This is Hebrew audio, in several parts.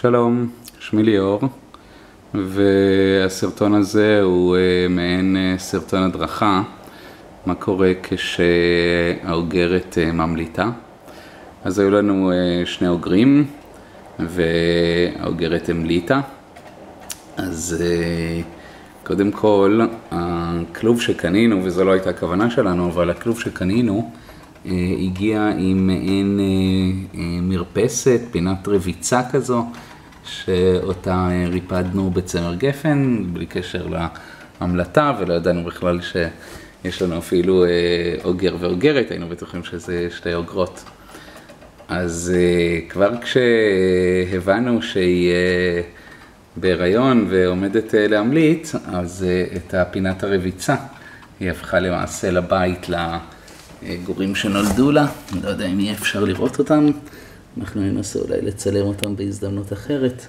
שלום, שמי ליאור, והסרטון הזה הוא מעין סרטון הדרכה, מה קורה כשהאוגרת ממליטה. אז היו לנו שני אוגרים, והאוגרת המליטה. אז קודם כל, הכלוב שקנינו, וזו לא הייתה הכוונה שלנו, אבל הכלוב שקנינו הגיע עם מעין מרפסת, פינת רביצה כזו, שאותה ריפדנו בצמר גפן, בלי קשר להמלטה, ולא ידענו בכלל שיש לנו אפילו אוגר ואוגרת, היינו בטוחים שזה שתי אוגרות. אז כבר כשהבנו שהיא בהיריון ועומדת להמליט, אז את הפינת הרביצה היא הפכה למעשה לבית לגורים שנולדו לה. אני לא יודע אם יהיה אפשר לראות אותם, אנחנו ננסה אולי לצלם אותם בהזדמנות אחרת,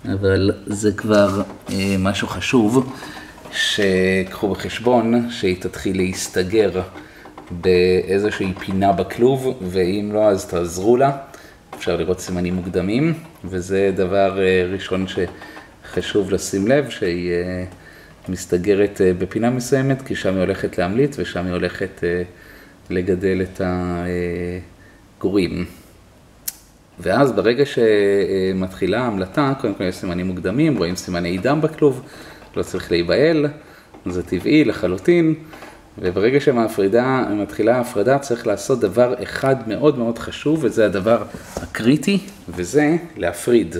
אבל זה כבר משהו חשוב שקחו בחשבון שהיא תתחיל להסתגר באיזושהי פינה בכלוב, ואם לא אז תעזרו לה. אפשר לראות סימנים מוקדמים, וזה דבר ראשון שחשוב לשים לב, שהיא מסתגרת בפינה מסוימת, כי שם היא הולכת להמליט ושם היא הולכת לגדל את הגורים. ואז ברגע שמתחילה ההמלטה, קודם כל יש סימנים מוקדמים, רואים סימני דם בכלוב, לא צריך להיבהל, זה טבעי לחלוטין. וברגע שמתחילה ההפרדה צריך לעשות דבר אחד מאוד מאוד חשוב, וזה הדבר הקריטי, וזה להפריד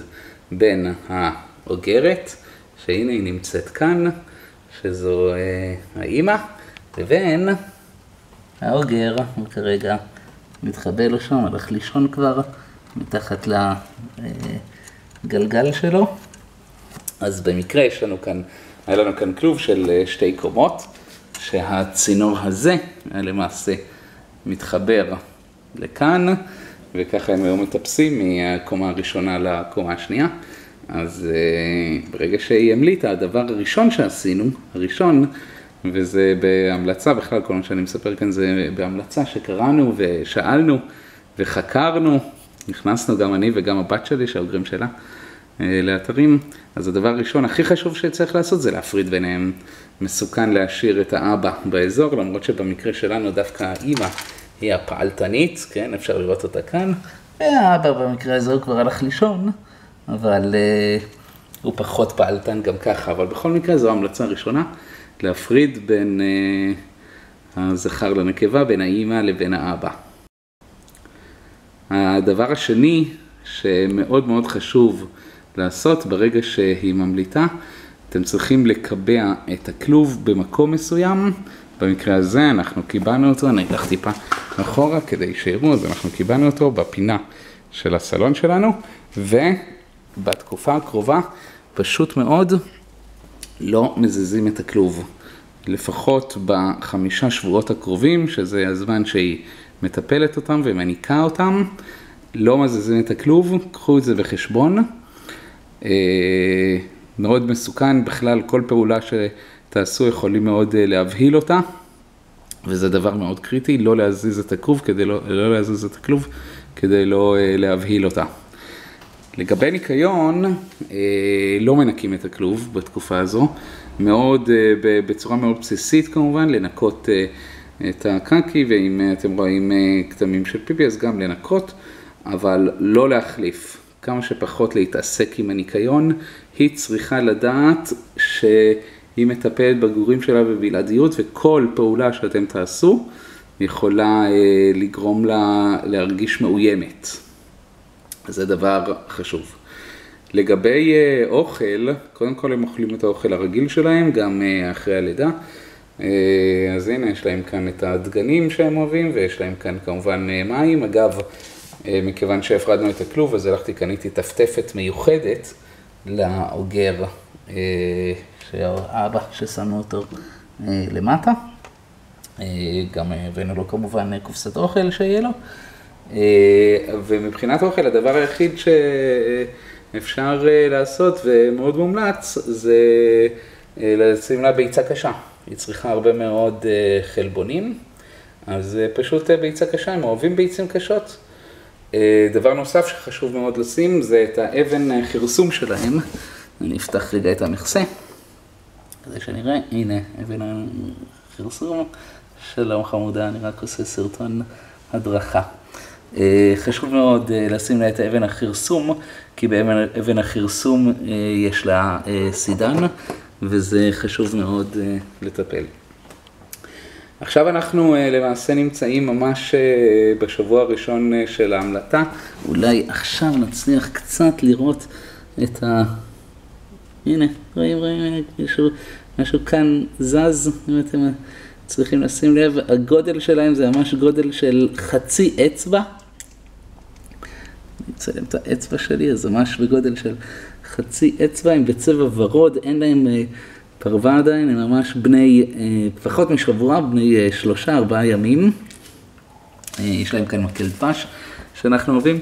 בין האוגרת, שהנה היא נמצאת כאן, שזו האימא, לבין האוגר, הוא כרגע מתחבא לו שם, הלך לישון כבר מתחת לגלגל שלו. אז במקרה היה לנו כאן כלוב של שתי קומות, שהצינור הזה למעשה מתחבר לכאן, וככה הם היו מטפסים מהקומה הראשונה לקומה השנייה. אז ברגע שהיא המליטה, הדבר הראשון שעשינו, וזה בהמלצה, בכלל כל מה שאני מספר כאן זה בהמלצה שקראנו ושאלנו וחקרנו, נכנסנו גם אני וגם הבת שלי, שהאוגרים שלה, לאתרים. אז הדבר הראשון הכי חשוב שצריך לעשות זה להפריד ביניהם. מסוכן להשאיר את האבא באזור, למרות שבמקרה שלנו דווקא האמא היא הפעלתנית, כן, אפשר לראות אותה כאן. והאבא במקרה הזה הוא כבר הלך לישון, אבל הוא פחות פעלתן גם ככה. אבל בכל מקרה זו המלצה ראשונה, להפריד בין הזכר לנקבה, בין האמא לבין האבא. הדבר השני שמאוד מאוד חשוב לעשות ברגע שהיא ממליטה, אתם צריכים לקבע את הכלוב במקום מסוים. במקרה הזה אנחנו קיבענו אותו, אני אלך טיפה אחורה כדי שיראו, אז אנחנו קיבענו אותו בפינה של הסלון שלנו, ובתקופה הקרובה פשוט מאוד לא מזיזים את הכלוב. לפחות ב5 שבועות הקרובים, שזה הזמן שהיא מטפלת אותם ומניקה אותם, לא מזיזים את הכלוב, קחו את זה בחשבון. מאוד מסוכן, בכלל כל פעולה שתעשו יכולים מאוד להבהיל אותה, וזה דבר מאוד קריטי, לא להזיז את הכלוב כדי לא להבהיל אותה. לגבי ניקיון, לא מנקים את הכלוב בתקופה הזו, בצורה מאוד בסיסית כמובן, לנקות את הקקי, ואם אתם רואים כתמים של פיפי אז גם לנקות, אבל לא להחליף. כמה שפחות להתעסק עם הניקיון. היא צריכה לדעת שהיא מטפלת בגורים שלה בבלעדיות, וכל פעולה שאתם תעשו יכולה לגרום לה להרגיש מאוימת. זה דבר חשוב. לגבי אוכל, קודם כל הם אוכלים את האוכל הרגיל שלהם, גם אחרי הלידה. אז הנה, יש להם כאן את הדגנים שהם אוהבים, ויש להם כאן כמובן מים. אגב, מכיוון שהפרדנו את הכלוב, אז הלכתי, קניתי טפטפת מיוחדת לאוגר, שהאבא ששמו אותו למטה. גם הבאנו לו כמובן קופסת אוכל שיהיה לו. ומבחינת אוכל, הדבר היחיד שאפשר לעשות ומאוד מומלץ, זה לשים לה ביצה קשה. היא צריכה הרבה מאוד חלבונים, אז פשוט ביצה קשה, הם אוהבים ביצים קשות. דבר נוסף שחשוב מאוד לשים זה את האבן חרסום שלהם. אני אפתח רגע את המכסה, כדי שנראה, הנה אבן החרסום. שלום חמודה, אני רק עושה סרטון הדרכה. חשוב מאוד לשים לה את האבן החרסום, כי באבן החרסום יש לה סידן, וזה חשוב מאוד לטפל. עכשיו אנחנו למעשה נמצאים ממש בשבוע הראשון של ההמלטה. אולי עכשיו נצליח קצת לראות את הנה, רואים, משהו כאן זז, אם אתם צריכים לשים לב, הגודל שלהם זה ממש גודל של חצי אצבע. אני אצלם את האצבע שלי, אז זה ממש בגודל של חצי אצבע, הם בצבע ורוד, אין להם פרווה עדיין, הם ממש בני, פחות משבוע, בני 3-4 ימים. יש להם כאן מקל דבש שאנחנו אוהבים.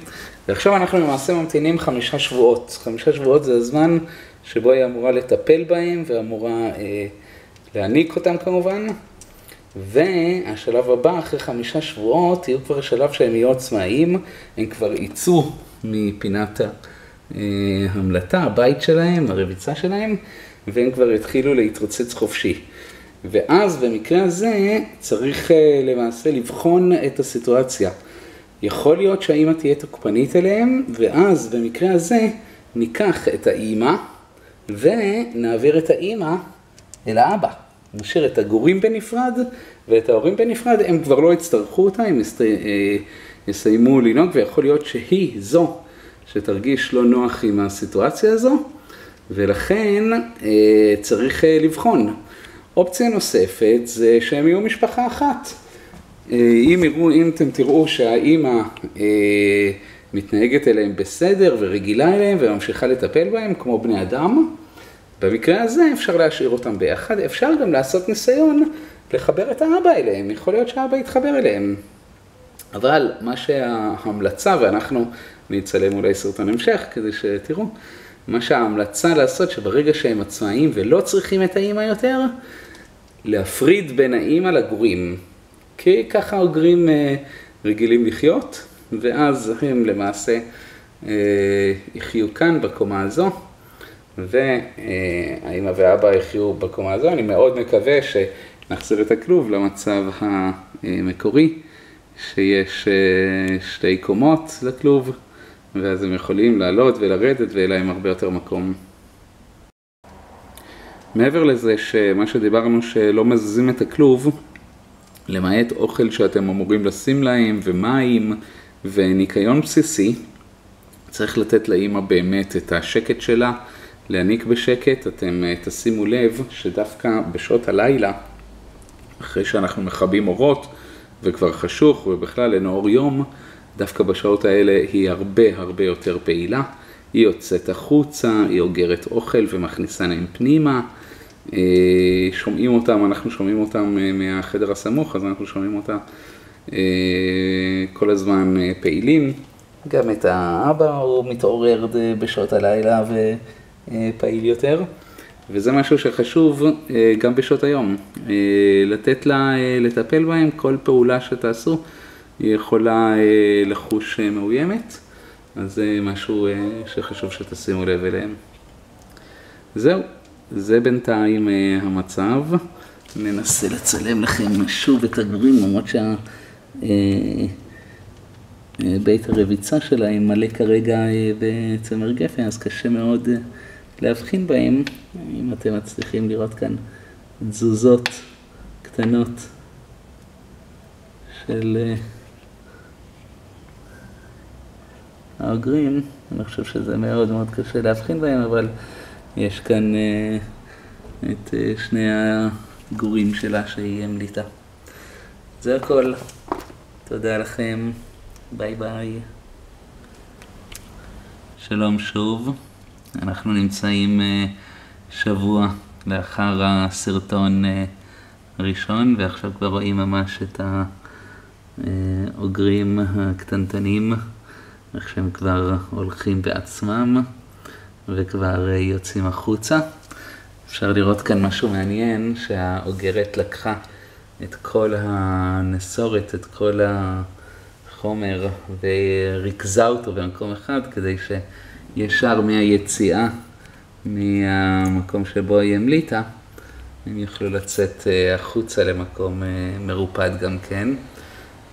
ועכשיו אנחנו למעשה ממתינים 5 שבועות. 5 שבועות זה הזמן שבו היא אמורה לטפל בהם ואמורה להניק אותם כמובן. והשלב הבא, אחרי 5 שבועות, יהיו כבר שלב שהם יהיו עצמאיים, הם כבר ייצאו מפינת ההמלטה, הבית שלהם, הרביצה שלהם, והם כבר יתחילו להתרוצץ חופשי. ואז במקרה הזה צריך למעשה לבחון את הסיטואציה. יכול להיות שהאמא תהיה תוקפנית אליהם, ואז במקרה הזה ניקח את האמא ונעביר את האמא אל האבא. נשאיר את הגורים בנפרד ואת ההורים בנפרד, הם כבר לא יצטרכו אותה, הם יסיימו לנהוג, ויכול להיות שהיא זו שתרגיש לא נוח עם הסיטואציה הזו, ולכן צריך לבחון. אופציה נוספת זה שהם יהיו משפחה אחת. אם אתם תראו שהאימא מתנהגת אליהם בסדר ורגילה אליהם וממשיכה לטפל בהם כמו בני אדם, במקרה הזה אפשר להשאיר אותם ביחד, אפשר גם לעשות ניסיון לחבר את האבא אליהם, יכול להיות שהאבא יתחבר אליהם. אבל מה שההמלצה, ואנחנו נצלם אולי סרטון המשך כדי שתראו, מה שההמלצה לעשות שברגע שהם עצמאיים ולא צריכים את האמא יותר, להפריד בין האמא לגורים. כי ככה הגורים רגילים לחיות, ואז הם למעשה יחיו כאן בקומה הזו, והאמא ואבא יחיו בקומה הזו. אני מאוד מקווה שנחזיר את הכלוב למצב המקורי, שיש 2 קומות לכלוב, ואז הם יכולים לעלות ולרדת ויהיה להם הרבה יותר מקום. מעבר לזה שמה שדיברנו שלא מזיזים את הכלוב, למעט אוכל שאתם אמורים לשים להם ומים וניקיון בסיסי, צריך לתת לאמא באמת את השקט שלה, להניק בשקט. אתם תשימו לב שדווקא בשעות הלילה, אחרי שאנחנו מכבים אורות וכבר חשוך ובכלל אין אור יום, דווקא בשעות האלה היא הרבה יותר פעילה. היא יוצאת החוצה, היא אוגרת אוכל ומכניסה להם פנימה. שומעים אותם, אנחנו שומעים אותם מהחדר הסמוך, אז אנחנו שומעים אותה כל הזמן פעילים. גם את האבא הוא מתעורר בשעות הלילה ופעיל יותר. וזה משהו שחשוב גם בשעות היום. לתת לה לטפל בהם, כל פעולה שתעשו היא יכולה לחוש מאוימת. אז זה משהו שחשוב שתשימו לב אליהם. זהו, זה בינתיים המצב. ננסה לצלם לכם שוב את הגורים, למרות בית הרביצה שלהם מלא כרגע בצמר גפן, אז קשה מאוד להבחין בהם. אם אתם מצליחים לראות כאן תזוזות קטנות של האוגרים, אני חושב שזה מאוד קשה להבחין בהם, אבל יש כאן את 2 הגורים שלה שהיא המליטה. זה הכל. תודה לכם. ביי ביי. שלום שוב. אנחנו נמצאים שבוע לאחר הסרטון הראשון, ועכשיו כבר רואים ממש את האוגרים הקטנטנים, איך שהם כבר הולכים בעצמם וכבר יוצאים החוצה. אפשר לראות כאן משהו מעניין, שהאוגרת לקחה את כל הנסורת, את כל חומר וריכזה אותו במקום אחד כדי שישר מהיציאה מהמקום שבו היא המליטה, הם יוכלו לצאת החוצה למקום מרופד גם כן.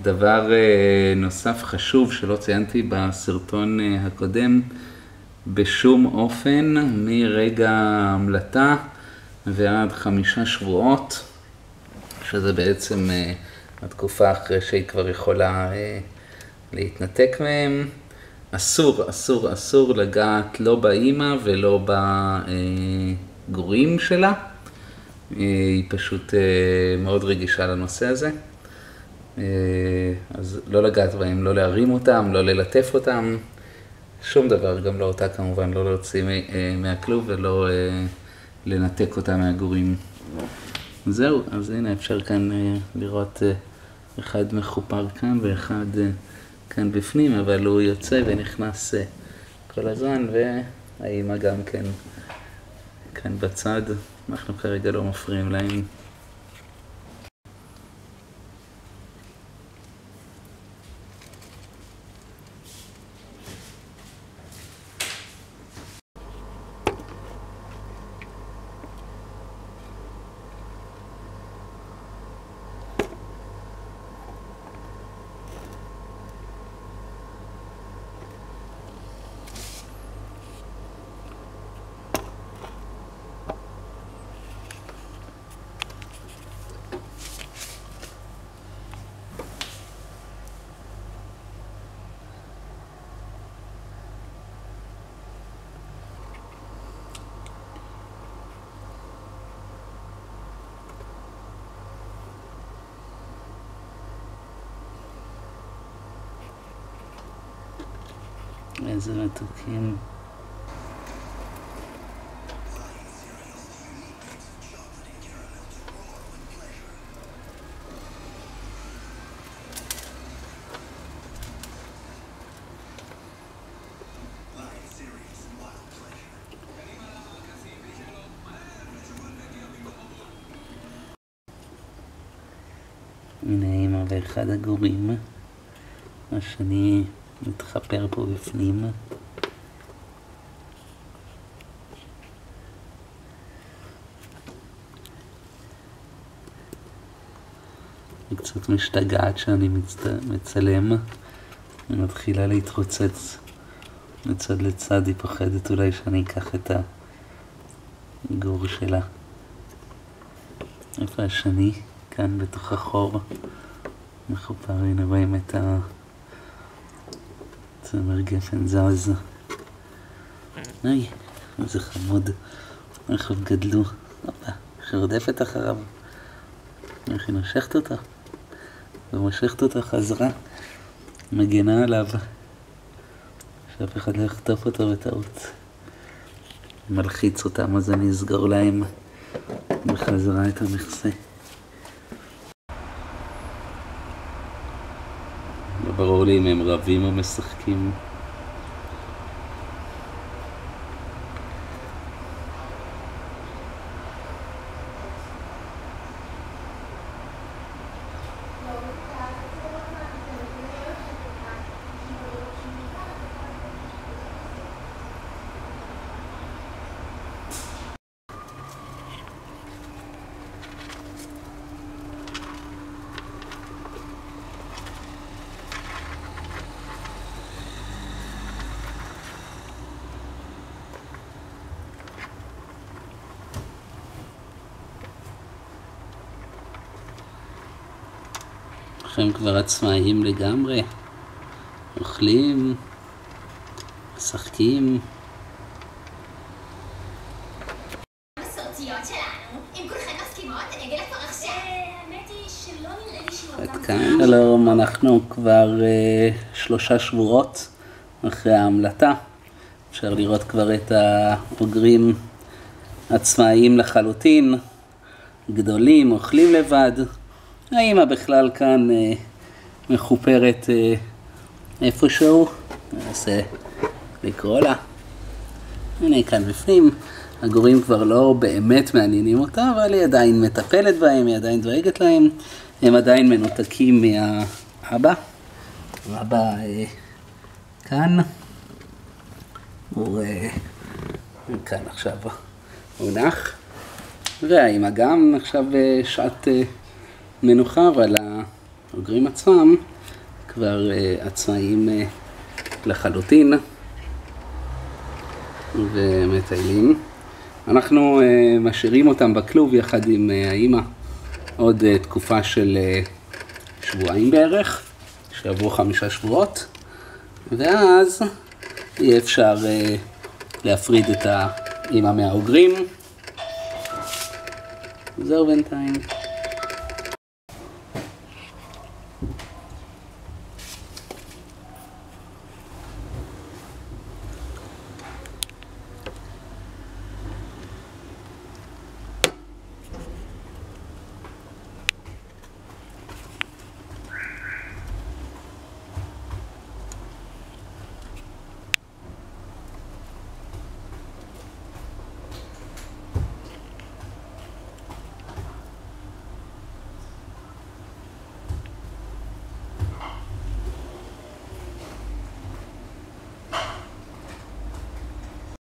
דבר נוסף חשוב שלא ציינתי בסרטון הקודם, בשום אופן מרגע ההמלטה ועד 5 שבועות, שזה בעצם התקופה אחרי שהיא כבר יכולה להתנתק מהם, אסור לגעת לא באמא ולא בגורים שלה. היא פשוט מאוד רגישה לנושא הזה. אז לא לגעת בהם, לא להרים אותם, לא ללטף אותם, שום דבר, גם לא אותה כמובן, לא להוציא מהכלוב ולא לנתק אותה מהגורים. זהו, אז הנה אפשר כאן לראות אחד מחופר כאן ואחד כאן בפנים, אבל הוא יוצא ונכנס כל הזמן, והאמא גם כן כאן בצד, אנחנו כרגע לא מפריעים להם. איזה מתוקים. הנה אמא ואחד הגורים, השני מתחפר פה בפנים. היא קצת משתגעת שאני מצלם, היא מתחילה להתרוצץ מצד לצד, היא פוחדת אולי שאני אקח את הגור שלה. איפה השני? כאן בתוך החור מחופר, הנה רואים את צמר גפן זז. היי, איזה חמוד, איך הם גדלו. הופה, שרדפת אחריו, איך היא נושכת אותה ומושכת אותה חזרה, מגנה עליו שאף אחד לא יחטוף אותו בטעות. מלחיץ אותם, אז אני אסגור להם בחזרה את המכסה. לא ברור לי אם הם רבים או משחקים. הם כבר עצמאיים לגמרי, אוכלים, משחקים. עד כאן. שלום, אנחנו כבר 3 שבועות אחרי ההמלטה. אפשר לראות כבר את האוגרים עצמאיים לחלוטין, גדולים, אוכלים לבד. האמא בכלל כאן מחופרת איפשהו, ננסה לקרוא לה. הנה כאן בפנים, הגורים כבר לא באמת מעניינים אותה, אבל היא עדיין מטפלת בהם, היא עדיין דואגת להם, הם עדיין מנותקים מהאבא. אבא כאן, הוא כאן עכשיו, הוא נח, והאמא גם עכשיו שעת מנוחה, אבל האוגרים עצמם כבר עצמאים לחלוטין ומטיילים. אנחנו משאירים אותם בכלוב יחד עם האמא עוד תקופה של שבועיים בערך, שעברו 5 שבועות, ואז יהיה אפשר להפריד את האמא מהאוגרים. זהו בינתיים.